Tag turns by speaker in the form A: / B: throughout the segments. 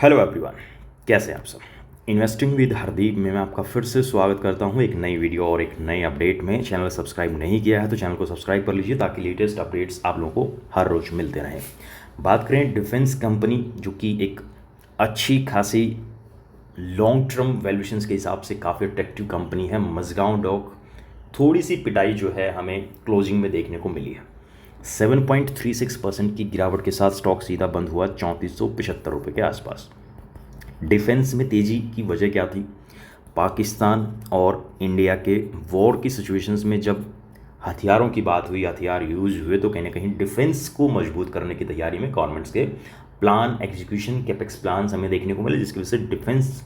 A: Hello everyone, कैसे हैं आप सब। इन्वेस्टिंग विद हरदीप में मैं आपका फिर से स्वागत करता हूं एक नई वीडियो और एक नई अपडेट में। चैनल सब्सक्राइब नहीं किया है तो चैनल को सब्सक्राइब कर लीजिए ताकि लेटेस्ट अपडेट्स आप लोगों को हर रोज़ मिलते रहें। बात करें डिफेंस कंपनी, जो कि एक अच्छी खासी लॉन्ग टर्म वैल्यूएशंस के हिसाब से काफ़ी अट्रैक्टिव कंपनी है मज़गांव डॉक। थोड़ी सी पिटाई जो है हमें क्लोजिंग में देखने को मिली है। 7.36% की गिरावट के साथ स्टॉक सीधा बंद हुआ 3475 रुपये के आसपास। डिफेंस में तेज़ी की वजह क्या थी? पाकिस्तान और इंडिया के वॉर की सिचुएशंस में जब हथियारों की बात हुई, हथियार यूज हुए, तो कहीं ना कहीं डिफेंस को मजबूत करने की तैयारी में गवर्नमेंट्स के प्लान, एग्जीक्यूशन, कैपेक्स प्लान हमें देखने को मिले, जिसकी वजह से डिफेंस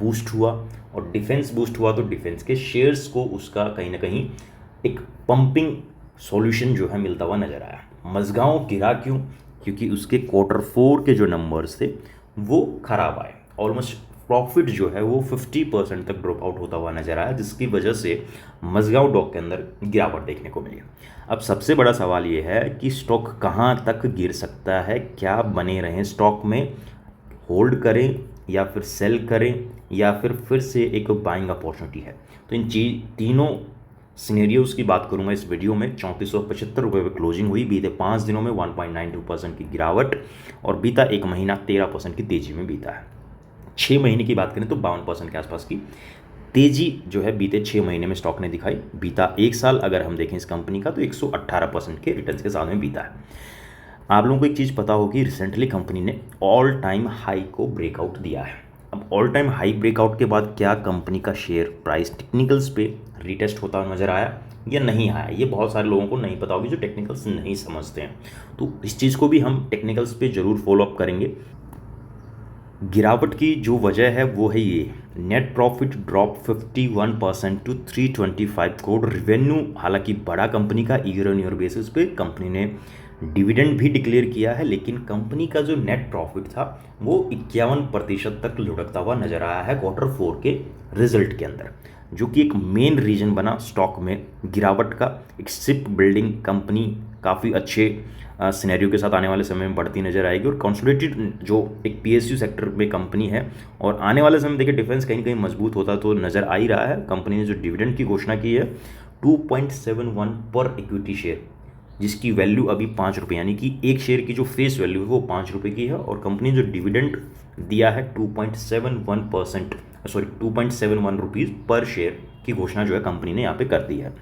A: बूस्ट हुआ। और डिफेंस बूस्ट हुआ तो डिफेंस के शेयर्स को उसका कहीं ना कहीं एक पंपिंग सॉल्यूशन जो है मिलता हुआ नजर आया। मज़गांव गिरा क्यों? क्योंकि उसके Q4 के जो नंबर्स थे वो खराब आए। ऑलमोस्ट प्रॉफिट जो है वो 50% तक ड्रॉप आउट होता हुआ नजर आया, जिसकी वजह से मज़गांव डॉक के अंदर गिरावट देखने को मिली। अब सबसे बड़ा सवाल ये है कि स्टॉक कहाँ तक गिर सकता है, क्या बने रहें स्टॉक में, होल्ड करें या फिर सेल करें, या फिर से एक बाइंग अपॉर्चुनिटी है। तो इन तीनों सिनेरियोज़ की बात करूंगा इस वीडियो में। 3475 रुपये पर क्लोजिंग हुई। बीते 5 दिनों में 1.92% की गिरावट और बीता एक महीना 13% की तेज़ी में बीता है। 6 महीने की बात करें तो 52% के आसपास की तेज़ी जो है बीते 6 महीने में स्टॉक ने दिखाई। बीता एक साल अगर हम देखें इस कंपनी का तो 118% के रिटर्न्स के साथ में बीता है। आप लोगों को एक चीज़ पता होगी, रिसेंटली कंपनी ने ऑल टाइम हाई को ब्रेकआउट दिया है। अब ऑल टाइम हाई ब्रेकआउट के बाद क्या कंपनी का शेयर प्राइस टेक्निकल्स पे रीटेस्ट होता नज़र आया या नहीं आया, ये बहुत सारे लोगों को नहीं पता होगी जो टेक्निकल्स नहीं समझते हैं। तो इस चीज़ को भी हम टेक्निकल्स पे ज़रूर फॉलोअप करेंगे। गिरावट की जो वजह है वो है ये, net profit drop 51% to 325 crore. Revenue हालांकि बड़ा कंपनी का, ईयर ऑन ईयर बेसिस पे कंपनी ने डिविडेंड भी डिक्लेयर किया है, लेकिन कंपनी का जो नेट प्रॉफिट था वो 51% तक लुढ़कता हुआ नजर आया है Q4 के रिजल्ट के अंदर, जो कि एक मेन रीजन बना स्टॉक में गिरावट का। एक शिप बिल्डिंग कंपनी काफ़ी अच्छे सिनेरियो के साथ आने वाले समय में बढ़ती नजर आएगी, और कंसोलिडेटेड जो एक PSU सेक्टर में कंपनी है, और आने वाले समय में देखिए डिफेंस कहीं ना कहीं मजबूत होता तो नजर आ ही रहा है। कंपनी ने जो डिविडेंड की घोषणा की है 2.71 पर इक्विटी शेयर, जिसकी वैल्यू अभी 5 रुपये, यानी कि एक शेयर की जो फेस वैल्यू है वो 5 रुपये की है, और कंपनी जो डिविडेंड दिया है 2.71 रुपीज़ पर शेयर की घोषणा जो है कंपनी ने यहाँ पे कर दी है।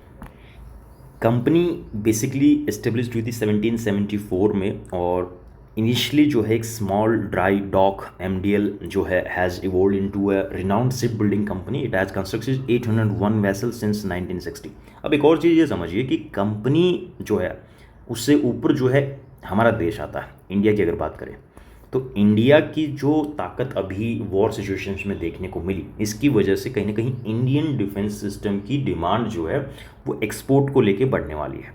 A: कंपनी बेसिकली एस्टेब्लिश्ड हुई थी 1774 में, और इनिशियली जो है एक स्मॉल ड्राई डॉक MDL जो है has evolve into a renowned ship building company. It has constructed 801 vessels since 1960। अब एक और चीज़ ये समझिए कि कंपनी जो है उससे ऊपर जो है हमारा देश आता है। इंडिया की अगर बात करें तो इंडिया की जो ताकत अभी वॉर सिचुएशंस में देखने को मिली, इसकी वजह से कहीं ना कहीं इंडियन डिफेंस सिस्टम की डिमांड जो है वो एक्सपोर्ट को लेके बढ़ने वाली है,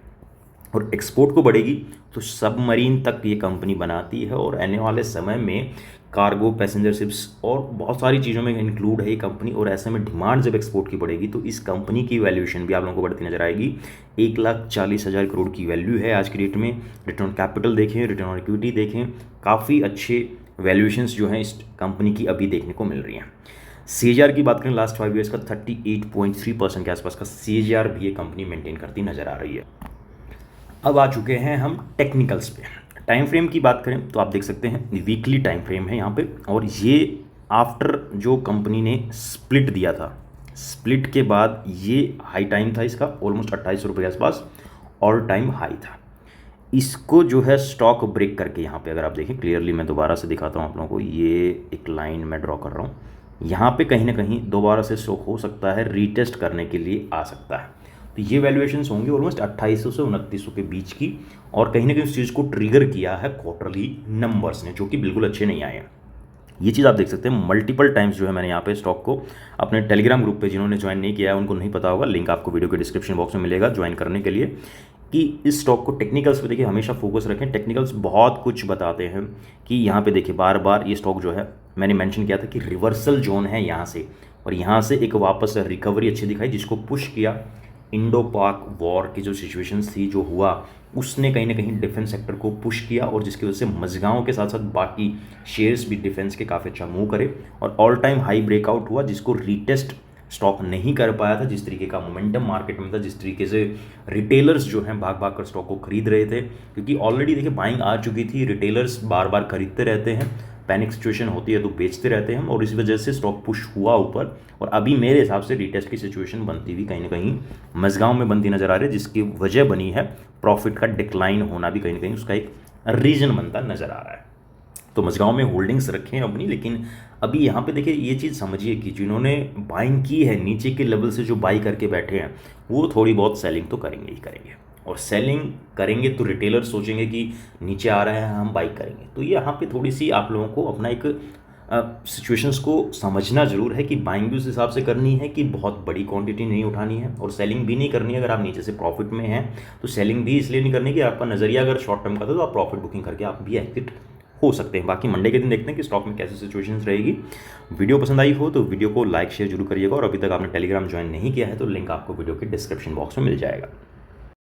A: और एक्सपोर्ट को बढ़ेगी तो सबमरीन तक ये कंपनी बनाती है, और आने वाले समय में कार्गो, पैसेंजर शिप्स और बहुत सारी चीज़ों में इंक्लूड है ये कंपनी। और ऐसे में डिमांड जब एक्सपोर्ट की बढ़ेगी तो इस कंपनी की वैल्यूएशन भी आप लोगों को बढ़ती नजर आएगी। 1,40,000 करोड़ की वैल्यू है आज की डेट में। रिटर्न ऑन कैपिटल देखें, रिटर्न ऑन इक्विटी देखें, काफ़ी अच्छे वैल्यूएशंस जो हैं इस कंपनी की अभी देखने को मिल रही हैं। CAGR की बात करें लास्ट 5 ईयर्स का 38.3% के आसपास का CAGR भी ये कंपनी मेंटेन करती नजर आ रही है। अब आ चुके हैं हम टेक्निकल्स पे। टाइम फ्रेम की बात करें तो आप देख सकते हैं वीकली टाइम फ्रेम है यहाँ पे, और ये आफ्टर जो कंपनी ने स्प्लिट दिया था, स्प्लिट के बाद ये हाई टाइम था इसका, ऑलमोस्ट 28 रुपये के आसपास ऑल टाइम हाई था। इसको जो है स्टॉक ब्रेक करके यहाँ पे अगर आप देखें क्लियरली, मैं दोबारा से दिखाता हूँ आप लोगों को, ये एक लाइन मैं ड्रॉ कर रहा हूँ, यहाँ पे कहीं ना कहीं दोबारा से स्टॉक हो सकता है रीटेस्ट करने के लिए आ सकता है। तो ये वैल्यूएशंस होंगी ऑलमोस्ट 2800 से 2900 के बीच की, और कहीं ना कहीं उस चीज़ को ट्रिगर किया है क्वार्टरली नंबर्स ने, जो कि बिल्कुल अच्छे नहीं आए हैं। ये चीज़ आप देख सकते हैं मल्टीपल टाइम्स जो है मैंने यहाँ पे स्टॉक को अपने टेलीग्राम ग्रुप पे, जिन्होंने ज्वाइन नहीं किया है उनको नहीं पता होगा, लिंक आपको वीडियो के डिस्क्रिप्शन बॉक्स में मिलेगा ज्वाइन करने के लिए, कि इस स्टॉक को टेक्निकल्स पे देखिए हमेशा फोकस रखें। टेक्निकल्स बहुत कुछ बताते हैं कि यहाँ पे देखिए बार बार ये स्टॉक जो है मैंने मेंशन किया था कि रिवर्सल जोन है यहाँ से, और यहाँ से एक वापस रिकवरी अच्छी दिखाई जिसको पुश किया इंडो पाक वॉर की जो सिचुएशंस थी, जो हुआ, उसने कहीं ना कहीं डिफेंस सेक्टर को पुश किया और जिसकी वजह से मझगांव के साथ साथ बाकी शेयर्स भी डिफेंस के काफ़ी अच्छा मूव करे और ऑल टाइम हाई ब्रेकआउट हुआ, जिसको रीटेस्ट स्टॉक नहीं कर पाया था। जिस तरीके का मोमेंटम मार्केट में था, जिस तरीके से रिटेलर्स जो हैं भाग भाग कर स्टॉक को खरीद रहे थे, क्योंकि ऑलरेडी देखिए बाइंग आ चुकी थी, रिटेलर्स बार बार खरीदते रहते हैं, पैनिक सिचुएशन होती है तो बेचते रहते हैं और इस वजह से स्टॉक पुश हुआ ऊपर। और अभी मेरे हिसाब से रीटेस्ट की सिचुएशन बनती हुई कहीं ना कहीं मझगांव में बनती नजर आ रही है, जिसकी वजह बनी है प्रॉफिट का डिक्लाइन होना भी कहीं ना कहीं उसका एक रीजन बनता नजर आ रहा है। तो मझगांव में होल्डिंग्स रखें अपनी, लेकिन अभी यहाँ पे देखिए ये चीज़ समझिए कि जिन्होंने बाइंग की है नीचे के लेवल से, जो बाई करके बैठे हैं, वो थोड़ी बहुत सेलिंग तो करेंगे ही करेंगे। और सेलिंग करेंगे तो रिटेलर सोचेंगे कि नीचे आ रहा है हम बाई करेंगे। तो ये यहाँ पे थोड़ी सी आप लोगों को अपना एक सिचुएशंस को समझना ज़रूर है कि बाइंग भी उस हिसाब से करनी है कि बहुत बड़ी क्वांटिटी नहीं उठानी है और सेलिंग भी नहीं करनी है। अगर आप नीचे से प्रॉफिट में हैं तो सेलिंग भी इसलिए नहीं करनी कि आपका नज़रिया अगर शॉर्ट टर्म का था तो आप प्रॉफिट बुकिंग करके आप भी एग्जिट हो सकते हैं। बाकी मंडे के दिन देखते हैं कि स्टॉक में कैसी सिचुएशंस रहेगी। वीडियो पसंद आई हो तो वीडियो को लाइक शेयर जरूर करिएगा और अभी तक आपने टेलीग्राम ज्वाइन नहीं किया है तो लिंक आपको वीडियो के डिस्क्रिप्शन बॉक्स में मिल जाएगा।